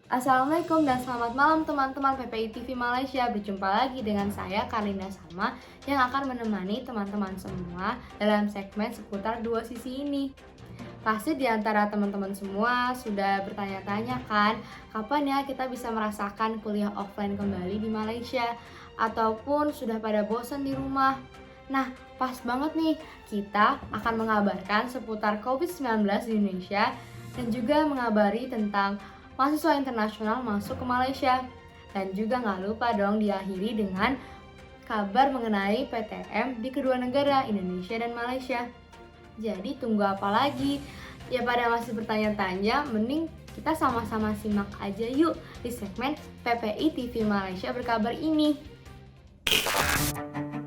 Assalamualaikum dan selamat malam teman-teman PPI TV Malaysia. Berjumpa lagi dengan saya Karina Salma yang akan menemani teman-teman semua dalam segmen seputar dua sisi ini. Pasti di antara teman-teman semua sudah bertanya-tanya kan, kapan ya kita bisa merasakan kuliah offline kembali di Malaysia? Ataupun sudah pada bosan di rumah? Nah, pas banget nih, kita akan mengabarkan seputar COVID-19 di Indonesia dan juga mengabari tentang mahasiswa internasional masuk ke Malaysia. Dan juga nggak lupa dong diakhiri dengan kabar mengenai PTM di kedua negara, Indonesia dan Malaysia. Jadi tunggu apa lagi? Ya pada masih bertanya-tanya, mending kita sama-sama simak aja yuk di segmen PPI TV Malaysia berkabar ini.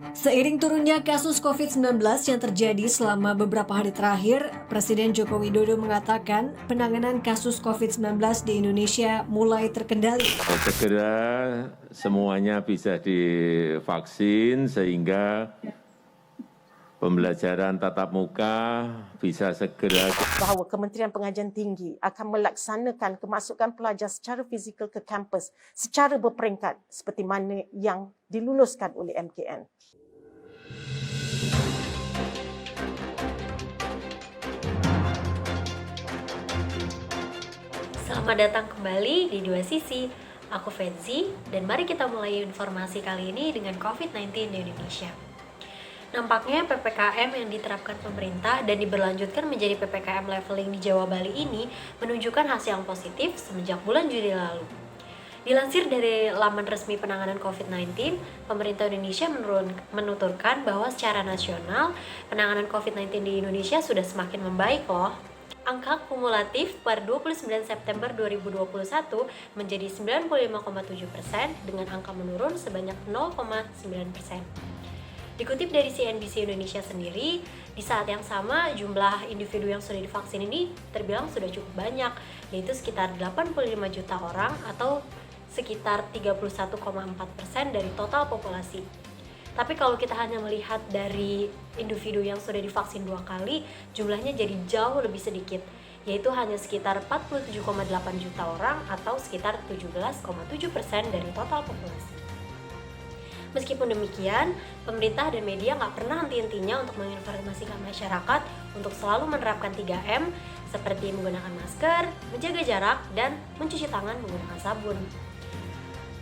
Seiring turunnya kasus COVID-19 yang terjadi selama beberapa hari terakhir, Presiden Joko Widodo mengatakan penanganan kasus COVID-19 di Indonesia mulai terkendali. Segera semuanya bisa divaksin sehingga pembelajaran tatap muka bisa segera. Bahawa Kementerian Pengajian Tinggi akan melaksanakan kemasukan pelajar secara fizikal ke kampus secara berperingkat seperti mana yang diluluskan oleh MKN. Selamat datang kembali di Dua Sisi. Aku Fenzi, dan mari kita mulai informasi kali ini dengan COVID-19 di Indonesia. Nampaknya PPKM yang diterapkan pemerintah dan diberlanjutkan menjadi PPKM leveling di Jawa Bali ini menunjukkan hasil yang positif semenjak bulan Juli lalu. Dilansir dari laman resmi penanganan COVID-19, pemerintah Indonesia menuturkan bahwa secara nasional penanganan COVID-19 di Indonesia sudah semakin membaik loh. Angka kumulatif per 29 September 2021 menjadi 95,7% dengan angka menurun sebanyak 0,9%. Dikutip dari CNBC Indonesia sendiri, di saat yang sama jumlah individu yang sudah divaksin ini terbilang sudah cukup banyak, yaitu sekitar 85 juta orang atau sekitar 31,4% dari total populasi. Tapi kalau kita hanya melihat dari individu yang sudah divaksin 2 kali, jumlahnya jadi jauh lebih sedikit, yaitu hanya sekitar 47,8 juta orang atau sekitar 17,7% dari total populasi. Meskipun demikian, pemerintah dan media nggak pernah henti-hentinya untuk menginformasikan masyarakat untuk selalu menerapkan 3M seperti menggunakan masker, menjaga jarak, dan mencuci tangan menggunakan sabun.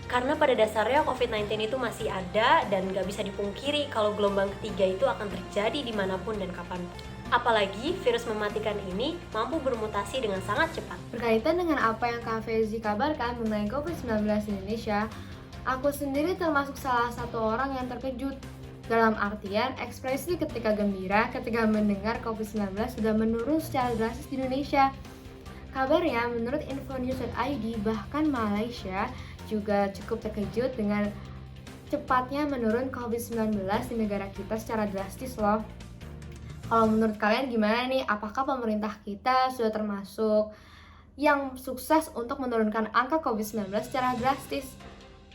Karena pada dasarnya COVID-19 itu masih ada dan nggak bisa dipungkiri kalau gelombang ketiga itu akan terjadi dimanapun dan kapanpun. Apalagi virus mematikan ini mampu bermutasi dengan sangat cepat. Berkaitan dengan apa yang Kak Fezi kabarkan mengenai COVID-19 di Indonesia, aku sendiri termasuk salah satu orang yang terkejut. Dalam artian, ekspresi ketika gembira ketika mendengar COVID-19 sudah menurun secara drastis di Indonesia. Kabarnya, menurut infonews.id, bahkan Malaysia juga cukup terkejut dengan cepatnya menurun COVID-19 di negara kita secara drastis loh. Kalau menurut kalian gimana nih? Apakah pemerintah kita sudah termasuk yang sukses untuk menurunkan angka COVID-19 secara drastis?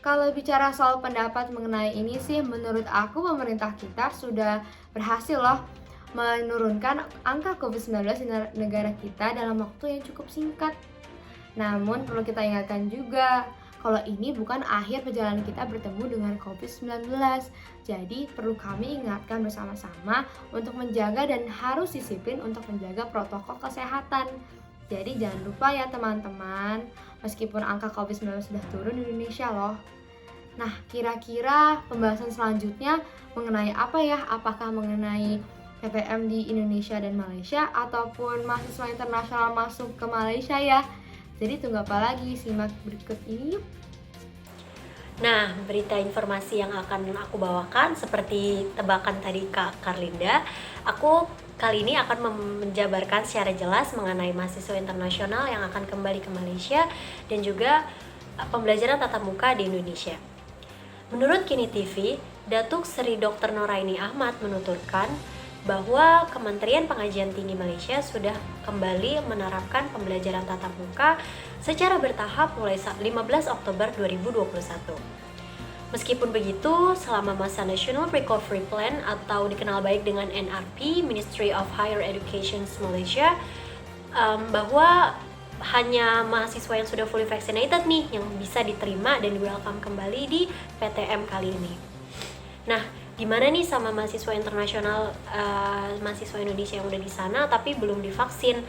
Kalau bicara soal pendapat mengenai ini sih, menurut aku pemerintah kita sudah berhasil loh menurunkan angka COVID-19 di negara kita dalam waktu yang cukup singkat. Namun perlu kita ingatkan juga, kalau ini bukan akhir perjalanan kita bertemu dengan COVID-19. Jadi perlu kami ingatkan bersama-sama untuk menjaga dan harus disiplin untuk menjaga protokol kesehatan. Jadi jangan lupa ya teman-teman, meskipun angka COVID-19 sudah turun di Indonesia loh. Nah, kira-kira pembahasan selanjutnya mengenai apa ya? Apakah mengenai PPM di Indonesia dan Malaysia ataupun mahasiswa internasional masuk ke Malaysia ya? Jadi tunggu apa lagi, simak berikut ini yuk. Nah, berita informasi yang akan aku bawakan seperti tebakan tadi Kak Karlinda, aku kali ini akan menjabarkan secara jelas mengenai mahasiswa internasional yang akan kembali ke Malaysia dan juga pembelajaran tatap muka di Indonesia. Menurut Kini TV, Datuk Seri Dr. Noraini Ahmad menuturkan bahwa Kementerian Pengajian Tinggi Malaysia sudah kembali menerapkan pembelajaran tatap muka secara bertahap mulai 15 Oktober 2021. Meskipun begitu, selama masa National Recovery Plan atau dikenal baik dengan NRP, Ministry of Higher Education Malaysia, bahwa hanya mahasiswa yang sudah fully vaccinated nih yang bisa diterima dan welcome kembali di PTM kali ini. Nah, gimana nih sama mahasiswa internasional, mahasiswa Indonesia yang udah di sana tapi belum divaksin?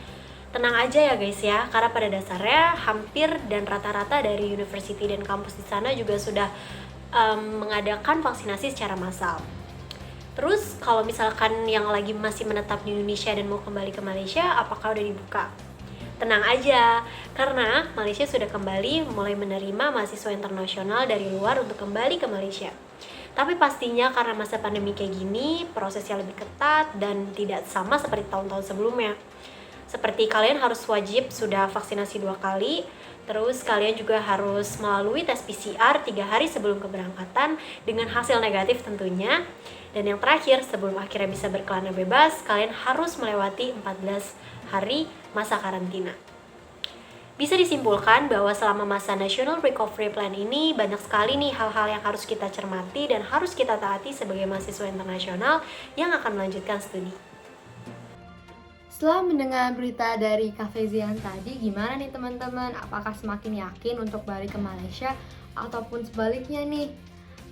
Tenang aja ya guys ya, karena pada dasarnya hampir dan rata-rata dari university dan kampus di sana juga sudah mengadakan vaksinasi secara massal. Terus kalau misalkan yang lagi masih menetap di Indonesia dan mau kembali ke Malaysia, apakah udah dibuka? Tenang aja, karena Malaysia sudah kembali mulai menerima mahasiswa internasional dari luar untuk kembali ke Malaysia. Tapi pastinya karena masa pandemi kayak gini, prosesnya lebih ketat dan tidak sama seperti tahun-tahun sebelumnya. Seperti kalian harus wajib sudah vaksinasi 2 kali, terus kalian juga harus melalui tes PCR 3 hari sebelum keberangkatan dengan hasil negatif tentunya. Dan yang terakhir, sebelum akhirnya bisa berkelana bebas, kalian harus melewati 14 hari masa karantina. Bisa disimpulkan bahwa selama masa National Recovery Plan ini banyak sekali nih hal-hal yang harus kita cermati dan harus kita taati sebagai mahasiswa internasional yang akan melanjutkan studi. Setelah mendengar berita dari Kak Fezi yang tadi, gimana nih teman-teman? Apakah semakin yakin untuk balik ke Malaysia ataupun sebaliknya nih?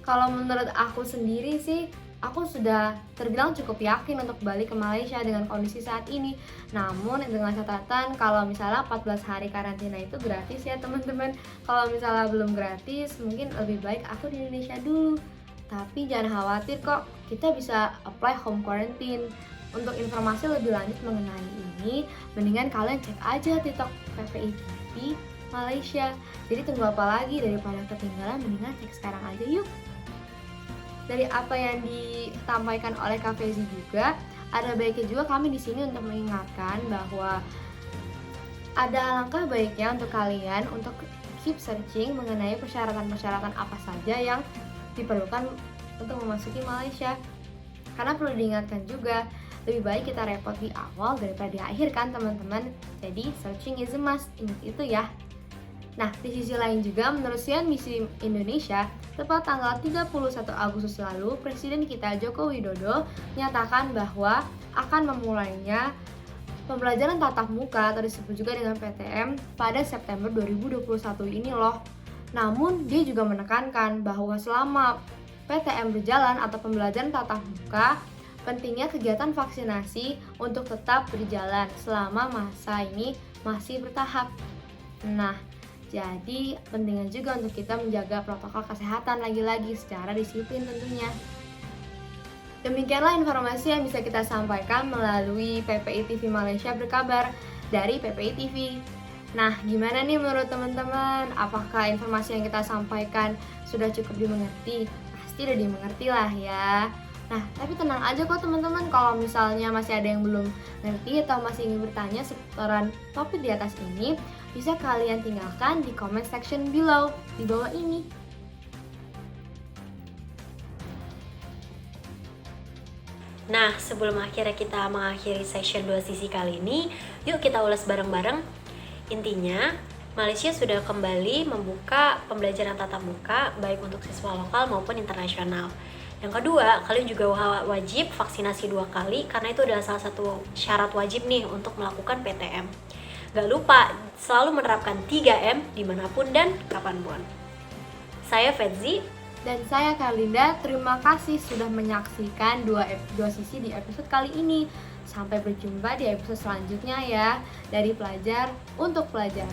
Kalau menurut aku sendiri sih, aku sudah terbilang cukup yakin untuk balik ke Malaysia dengan kondisi saat ini. Namun dengan catatan kalau misalnya 14 hari karantina itu gratis ya teman-teman. Kalau misalnya belum gratis, mungkin lebih baik aku di Indonesia dulu. Tapi jangan khawatir kok, kita bisa apply home quarantine. Untuk informasi lebih lanjut mengenai ini, mendingan kalian cek aja TikTok PPI TV Malaysia. Jadi tunggu apa lagi, daripada ketinggalan, mendingan cek sekarang aja yuk. Dari apa yang disampaikan oleh Kak Fezi juga, ada baiknya juga kami di sini untuk mengingatkan bahwa ada alangkah baiknya untuk kalian untuk keep searching mengenai persyaratan-persyaratan apa saja yang diperlukan untuk memasuki Malaysia. Karena perlu diingatkan juga, lebih baik kita repot di awal daripada di akhir kan teman-teman. Jadi searching is a must, ingat itu ya. Nah, di sisi lain juga menurut Sian Misi Indonesia, tepat tanggal 31 Agustus lalu, Presiden kita Joko Widodo menyatakan bahwa akan memulainya pembelajaran tatap muka atau disebut juga dengan PTM pada September 2021 ini loh. Namun dia juga menekankan bahwa selama PTM berjalan atau pembelajaran tatap muka, pentingnya kegiatan vaksinasi untuk tetap berjalan selama masa ini masih bertahap. Nah, jadi pentingnya juga untuk kita menjaga protokol kesehatan lagi-lagi secara disiplin tentunya. Demikianlah informasi yang bisa kita sampaikan melalui PPI TV Malaysia berkabar dari PPI TV. Nah, gimana nih menurut teman-teman? Apakah informasi yang kita sampaikan sudah cukup dimengerti? Pasti udah dimengerti lah ya. Nah, tapi tenang aja kok teman-teman, kalau misalnya masih ada yang belum ngerti atau masih ingin bertanya seputaran topik di atas ini, bisa kalian tinggalkan di comment section below, di bawah ini. Nah, sebelum akhirnya kita mengakhiri session 2 sisi kali ini, yuk kita ulas bareng-bareng. Intinya, Malaysia sudah kembali membuka pembelajaran tatap muka baik untuk siswa lokal maupun internasional. Yang kedua, kalian juga wajib vaksinasi 2 kali karena itu adalah salah satu syarat wajib nih untuk melakukan PTM. Gak lupa selalu menerapkan 3M dimanapun dan kapanpun. Saya Fetzi dan saya Karlinda. Terima kasih sudah menyaksikan dua sisi di episode kali ini. Sampai berjumpa di episode selanjutnya ya, dari pelajar untuk pelajar.